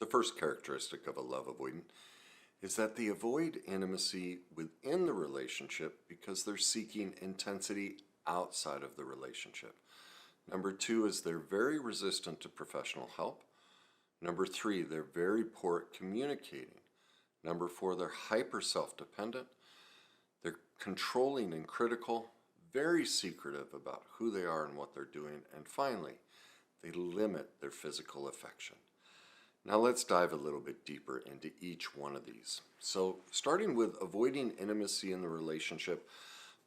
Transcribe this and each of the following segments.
The first characteristic of a love avoidant is that they avoid intimacy within the relationship because they're seeking intensity outside of the relationship. Number two is they're very resistant to professional help. Number three, they're very poor at communicating. Number four, they're hyper self-dependent. They're controlling and critical, very secretive about who they are and what they're doing. And finally, they limit their physical affection. Now let's dive a little bit deeper into each one of these. So starting with avoiding intimacy in the relationship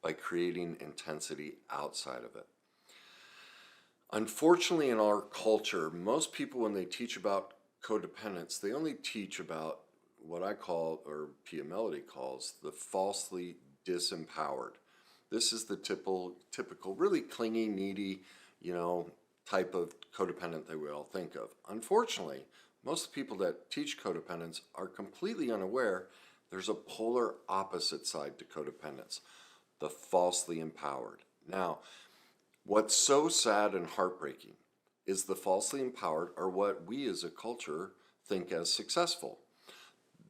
by creating intensity outside of it. Unfortunately, in our culture, most people, when they teach about codependence, they only teach about what I call, or Pia Melody calls, the falsely disempowered. This is the typical really clingy, needy, type of codependent that we all think of. Unfortunately, most people that teach codependence are completely unaware there's a polar opposite side to codependence, the falsely empowered. Now, what's so sad and heartbreaking is the falsely empowered are what we as a culture think as successful.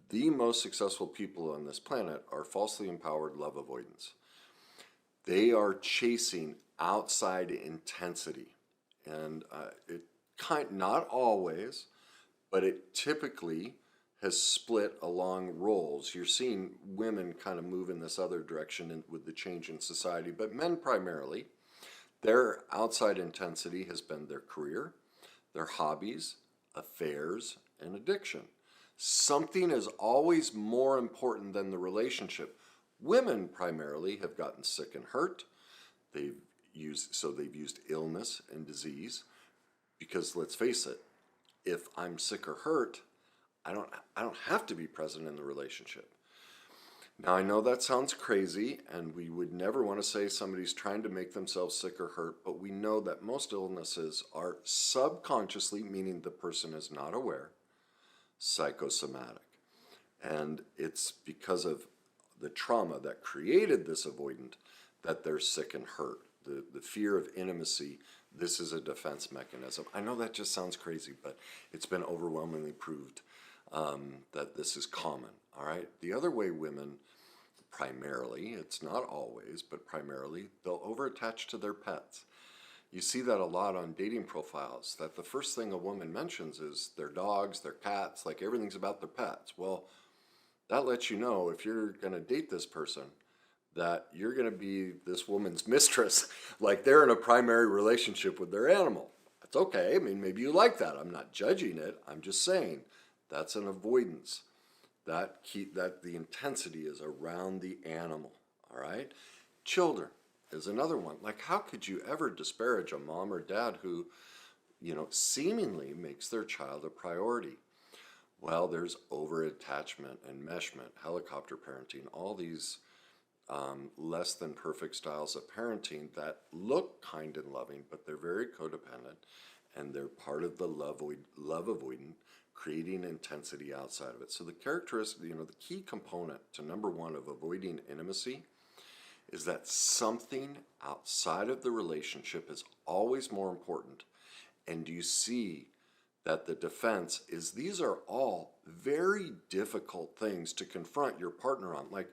The most successful people on this planet are falsely empowered love avoidants. They are chasing outside intensity, and not always, but it typically has split along roles. You're seeing women kind of move in this other direction with the change in society, but men primarily, their outside intensity has been their career, their hobbies, affairs, and addiction. Something is always more important than the relationship. Women primarily have gotten sick and hurt. They've used illness and disease because, let's face it, if I'm sick or hurt, I don't have to be present in the relationship. Now, I know that sounds crazy, and we would never want to say somebody's trying to make themselves sick or hurt, but we know that most illnesses are subconsciously, meaning the person is not aware, psychosomatic. And it's because of the trauma that created this avoidant that they're sick and hurt. The fear of intimacy, this is a defense mechanism. I know that just sounds crazy, but it's been overwhelmingly proved that this is common, all right? The other way women primarily, it's not always, but primarily, they'll overattach to their pets. You see that a lot on dating profiles, that the first thing a woman mentions is their dogs, their cats, like everything's about their pets. Well, that lets you know if you're going to date this person that you're going to be this woman's mistress, like they're in a primary relationship with their animal. That's okay. I mean, maybe you like that. I'm not judging it. I'm just saying that's an avoidance. That the intensity is around the animal, all right? Children is another one. Like, how could you ever disparage a mom or dad who, seemingly makes their child a priority? Well, there's over-attachment, enmeshment, helicopter parenting, all these less than perfect styles of parenting that look kind and loving, but they're very codependent, and they're part of the love avoidant, creating intensity outside of it. So the characteristic, the key component to number one of avoiding intimacy is that something outside of the relationship is always more important. And you see that the defense is these are all very difficult things to confront your partner on. Like,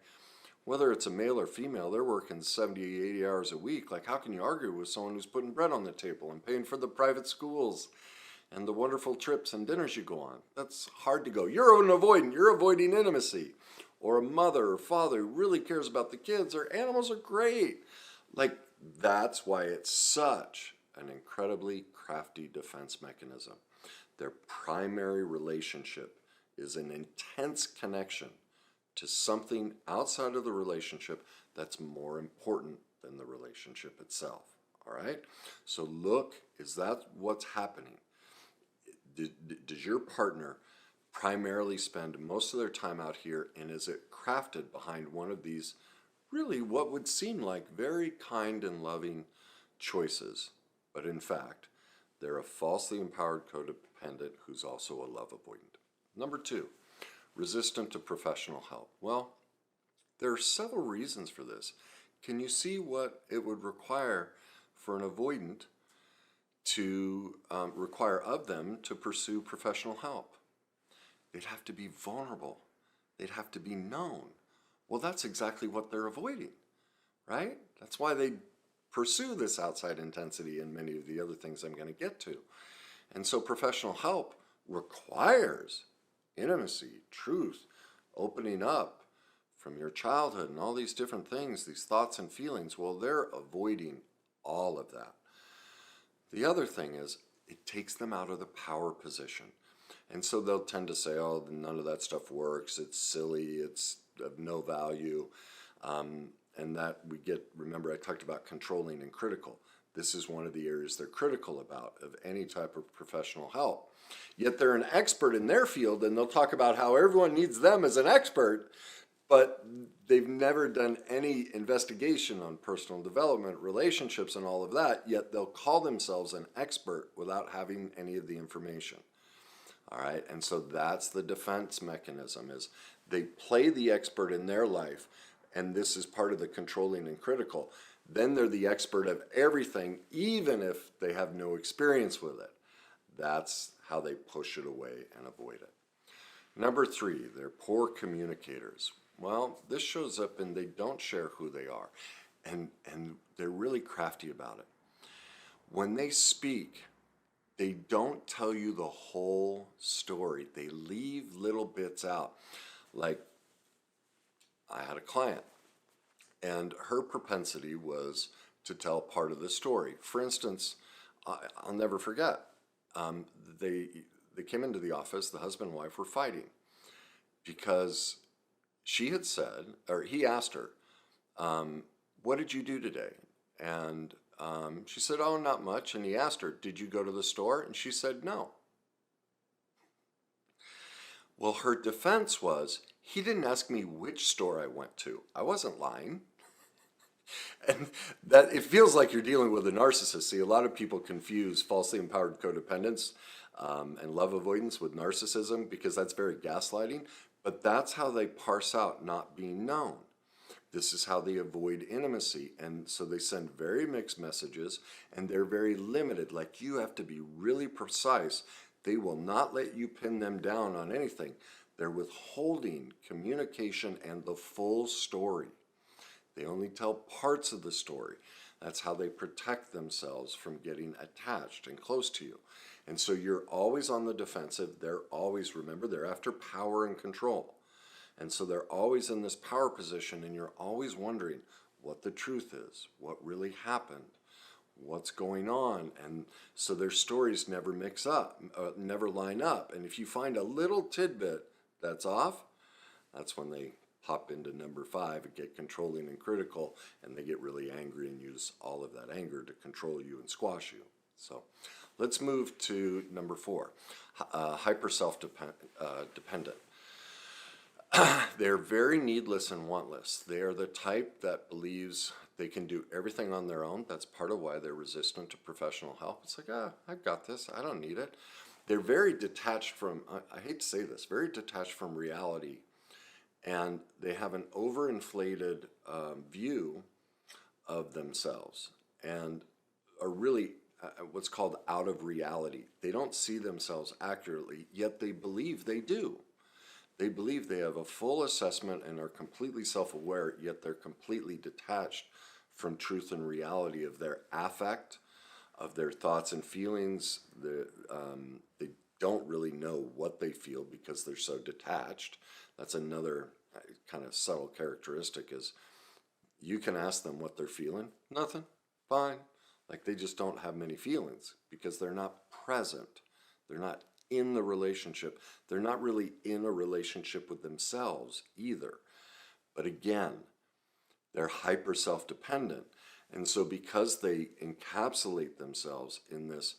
whether it's a male or female, they're working 70, 80 hours a week. Like, how can you argue with someone who's putting bread on the table and paying for the private schools and the wonderful trips and dinners you go on? That's hard to go. You're an avoidant. You're avoiding intimacy. Or a mother or father who really cares about the kids. Their animals are great. Like, that's why it's such an incredibly crafty defense mechanism. Their primary relationship is an intense connection to something outside of the relationship that's more important than the relationship itself, all right? So look, is that what's happening? Does your partner primarily spend most of their time out here, and is it crafted behind one of these really what would seem like very kind and loving choices, but in fact, they're a falsely empowered codependent who's also a love avoidant. Number two, resistant to professional help. Well, there are several reasons for this. Can you see what it would require for an avoidant to require of them to pursue professional help? they'd have to be vulnerable. They'd have to be known. Well, that's exactly what they're avoiding, right? That's why they pursue this outside intensity and many of the other things I'm going to get to. And so professional help requires intimacy, truth, opening up from your childhood and all these different things, these thoughts and feelings. Well, they're avoiding all of that. The other thing is it takes them out of the power position. And so they'll tend to say, oh, none of that stuff works. It's silly. It's of no value. And that we get, remember I talked about controlling and critical. This is one of the areas they're critical about of any type of professional help. Yet they're an expert in their field, and they'll talk about how everyone needs them as an expert, but they've never done any investigation on personal development, relationships, and all of that, yet they'll call themselves an expert without having any of the information. All right, and so that's the defense mechanism, is they play the expert in their life, and this is part of the controlling and critical. Then they're the expert of everything, even if they have no experience with it. That's how they push it away and avoid it. Number 3, they're poor communicators. Well, this shows up and they don't share who they are, and they're really crafty about it. When they speak, they don't tell you the whole story. They leave little bits out. Like, I had a client, and her propensity was to tell part of the story. For instance, I'll never forget, they came into the office, the husband and wife were fighting because she had said, or he asked her, what did you do today? And she said, oh, not much. And he asked her, did you go to the store? And she said, no. Well, her defense was, he didn't ask me which store I went to. I wasn't lying. And that it feels like you're dealing with a narcissist. See, a lot of people confuse falsely empowered codependence and love avoidance with narcissism because that's very gaslighting. But that's how they parse out not being known. This is how they avoid intimacy. And so they send very mixed messages, and they're very limited. Like, you have to be really precise. They will not let you pin them down on anything. They're withholding communication and the full story. They only tell parts of the story. That's how they protect themselves from getting attached and close to you. And so you're always on the defensive. They're always, remember, they're after power and control. And so they're always in this power position, and you're always wondering what the truth is, what really happened, what's going on. And so their stories never mix up, never line up. And if you find a little tidbit that's off, that's when they hop into number 5 and get controlling and critical, and they get really angry and use all of that anger to control you and squash you. So let's move to number 4, hyper self-dependent. They're very needless and wantless. They are the type that believes they can do everything on their own. That's part of why they're resistant to professional help. It's like, I've got this. I don't need it. They're very detached from, I hate to say this, very detached from reality. And they have an overinflated view of themselves and are really what's called out of reality. They don't see themselves accurately, yet they believe they do. They believe they have a full assessment and are completely self-aware, yet they're completely detached from truth and reality of their affect, of their thoughts and feelings. They don't really know what they feel because they're so detached. That's another kind of subtle characteristic, is you can ask them what they're feeling. Nothing. Fine. Like, they just don't have many feelings because they're not present. They're not in the relationship. They're not really in a relationship with themselves either. But again, they're hyper self-dependent. And so because they encapsulate themselves in this,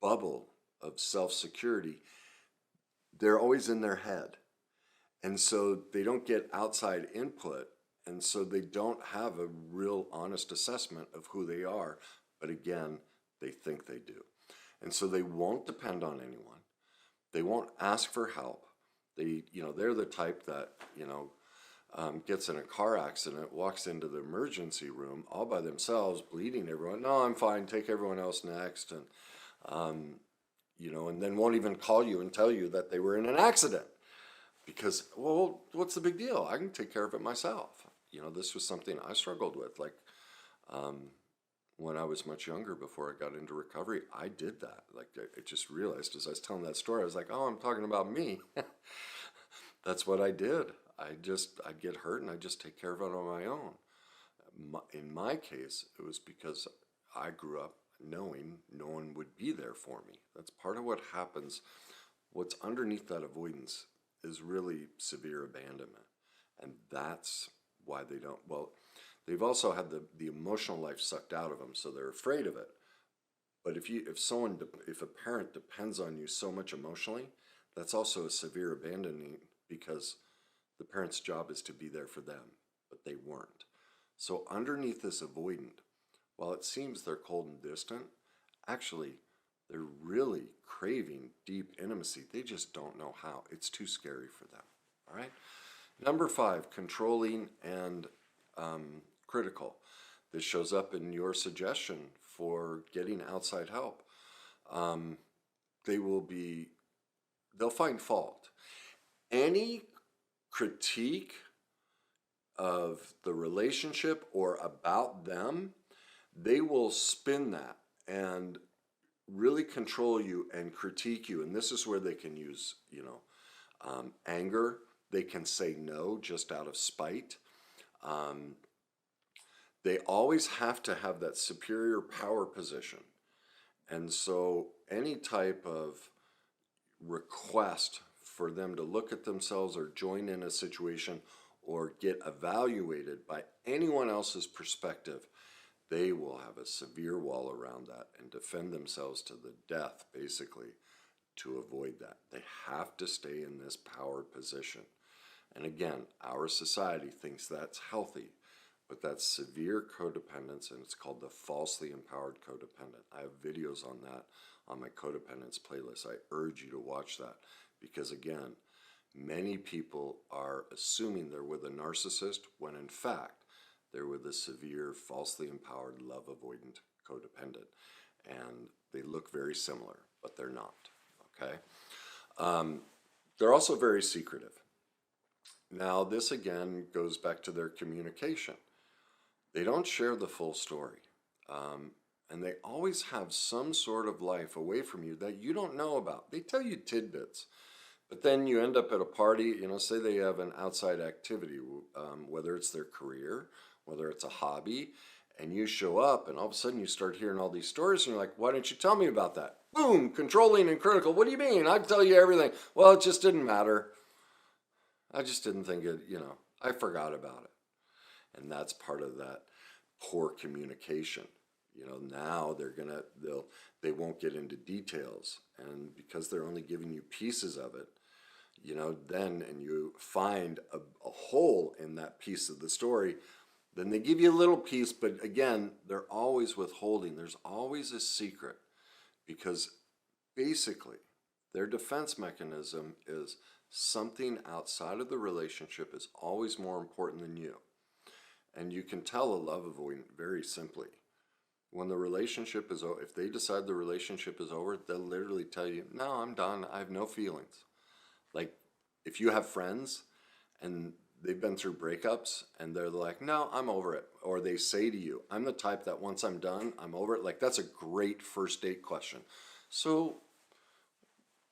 bubble of self-security, they're always in their head. And so they don't get outside input. And so they don't have a real honest assessment of who they are. But again, they think they do. And so they won't depend on anyone. They won't ask for help. They're the type that, gets in a car accident, walks into the emergency room all by themselves, bleeding everyone. No, I'm fine. Take everyone else next. And and then won't even call you and tell you that they were in an accident because, well, what's the big deal? I can take care of it myself. This was something I struggled with. Like, when I was much younger, before I got into recovery, I did that. Like, I just realized as I was telling that story, I was like, oh, I'm talking about me. That's what I did. I'd get hurt and I'd just take care of it on my own. In my case, it was because I grew up knowing no one would be there for me. That's part of what happens. What's underneath that avoidance is really severe abandonment. And that's why they don't, well, they've also had the emotional life sucked out of them, so they're afraid of it. But if a parent depends on you so much emotionally, that's also a severe abandoning because the parent's job is to be there for them, but they weren't. So underneath this avoidant, while it seems they're cold and distant, actually they're really craving deep intimacy. They just don't know how. It's too scary for them. All right. Number 5, controlling and critical. This shows up in your suggestion for getting outside help. They'll find fault. Any critique of the relationship or about them, they will spin that and really control you and critique you. And this is where they can use, anger. They can say no just out of spite. They always have to have that superior power position. And so any type of request for them to look at themselves or join in a situation or get evaluated by anyone else's perspective, they will have a severe wall around that and defend themselves to the death, basically, to avoid that. They have to stay in this power position. And again, our society thinks that's healthy, but that's severe codependence, and it's called the falsely empowered codependent. I have videos on that on my codependence playlist. I urge you to watch that because, again, many people are assuming they're with a narcissist when in fact they're with a severe falsely empowered love-avoidant codependent. And they look very similar, but they're not, okay? They're also very secretive. Now, this again goes back to their communication. They don't share the full story. And they always have some sort of life away from you that you don't know about. They tell you tidbits, but then you end up at a party, say they have an outside activity, whether it's their career, whether it's a hobby, and you show up and all of a sudden you start hearing all these stories and you're like, why didn't you tell me about that? Boom, controlling and critical. What do you mean? I'd tell you everything. Well, it just didn't matter. I just didn't think it, I forgot about it. And that's part of that poor communication. Now they won't get into details. And because they're only giving you pieces of it, and you find a hole in that piece of the story, then they give you a little piece, but again, they're always withholding. There's always a secret because basically their defense mechanism is something outside of the relationship is always more important than you. And you can tell a love avoidant very simply. When the relationship is over, if they decide the relationship is over, they'll literally tell you, no, I'm done. I have no feelings. Like if you have friends and they've been through breakups and they're like, no, I'm over it. Or they say to you, I'm the type that once I'm done, I'm over it. Like that's a great first date question. So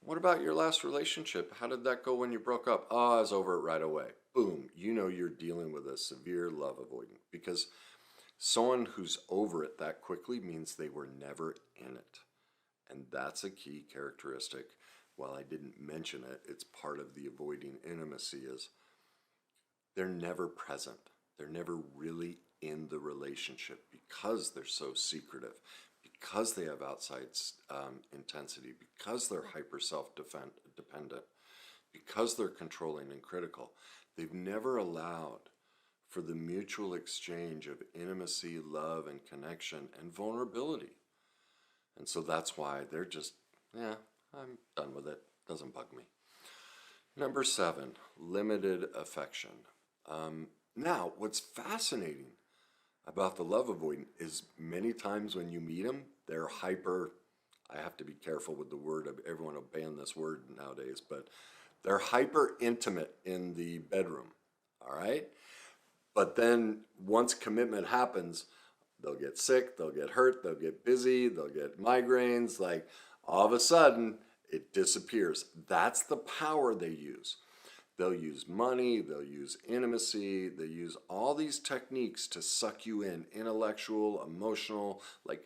what about your last relationship? How did that go when you broke up? Oh, I was over it right away. Boom. You're dealing with a severe love avoidant because someone who's over it that quickly means they were never in it. And that's a key characteristic. While I didn't mention it, it's part of the avoiding intimacy is they're never present. They're never really in the relationship because they're so secretive, because they have outside intensity, because they're hyper self-dependent, because they're controlling and critical. They've never allowed for the mutual exchange of intimacy, love, and connection, and vulnerability. And so that's why they're just, yeah, I'm done with it. Doesn't bug me. Number 7, limited affection. Now, what's fascinating about the love avoidant is many times when you meet them, they're hyper, I have to be careful with the word. Everyone will ban this word nowadays, but they're hyper intimate in the bedroom. All right. But then once commitment happens, they'll get sick, they'll get hurt, they'll get busy, they'll get migraines. Like all of a sudden, it disappears. That's the power they use. They'll use money, they'll use intimacy, they use all these techniques to suck you in, intellectual, emotional, like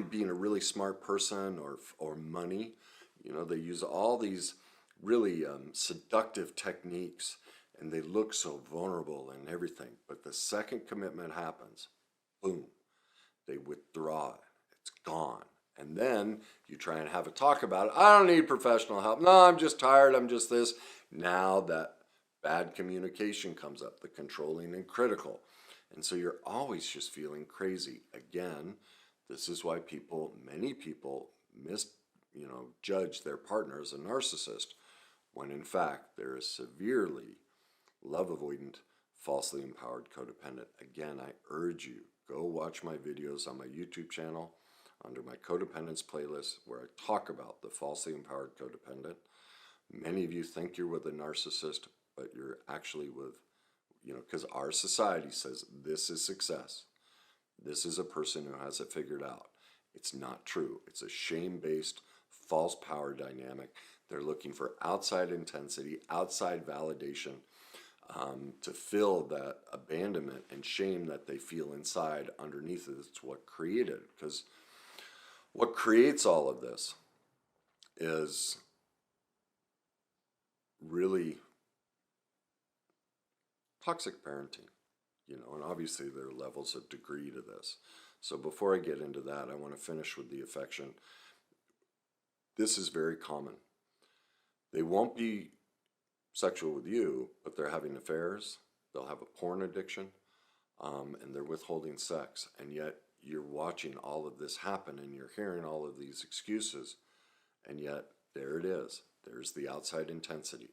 being a really smart person or money. You know, they use all these really seductive techniques and they look so vulnerable and everything. But the second commitment happens, boom, they withdraw it. It's gone. And then you try and have a talk about it. I don't need professional help. No, I'm just tired. I'm just this. Now that bad communication comes up, the controlling and critical. And so you're always just feeling crazy. Again, this is why many people judge their partner as a narcissist, when in fact they're a severely love-avoidant, falsely empowered codependent. Again, I urge you, go watch my videos on my YouTube channel under my Codependence playlist where I talk about the falsely empowered codependent. Many of you think you're with a narcissist, but you're actually with, because our society says this is success. This is a person who has it figured out. It's not true. It's a shame-based, false power dynamic. They're looking for outside intensity, outside validation to fill that abandonment and shame that they feel inside underneath it. It's what created. Because what creates all of this is really toxic parenting. And obviously there are levels of degree to this. So before I get into that, I want to finish with the affection. This is very common. They won't be sexual with you, but they're having affairs. They'll have a porn addiction, and they're withholding sex. And yet you're watching all of this happen and you're hearing all of these excuses. And yet there it is. There's the outside intensity.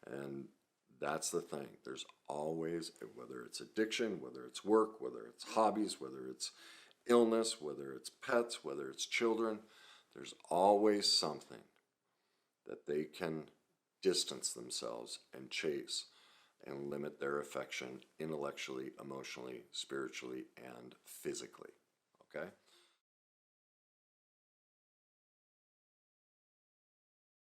And that's the thing. There's always, whether it's addiction, whether it's work, whether it's hobbies, whether it's illness, whether it's pets, whether it's children, there's always something that they can distance themselves and chase and limit their affection intellectually, emotionally, spiritually, and physically. Okay?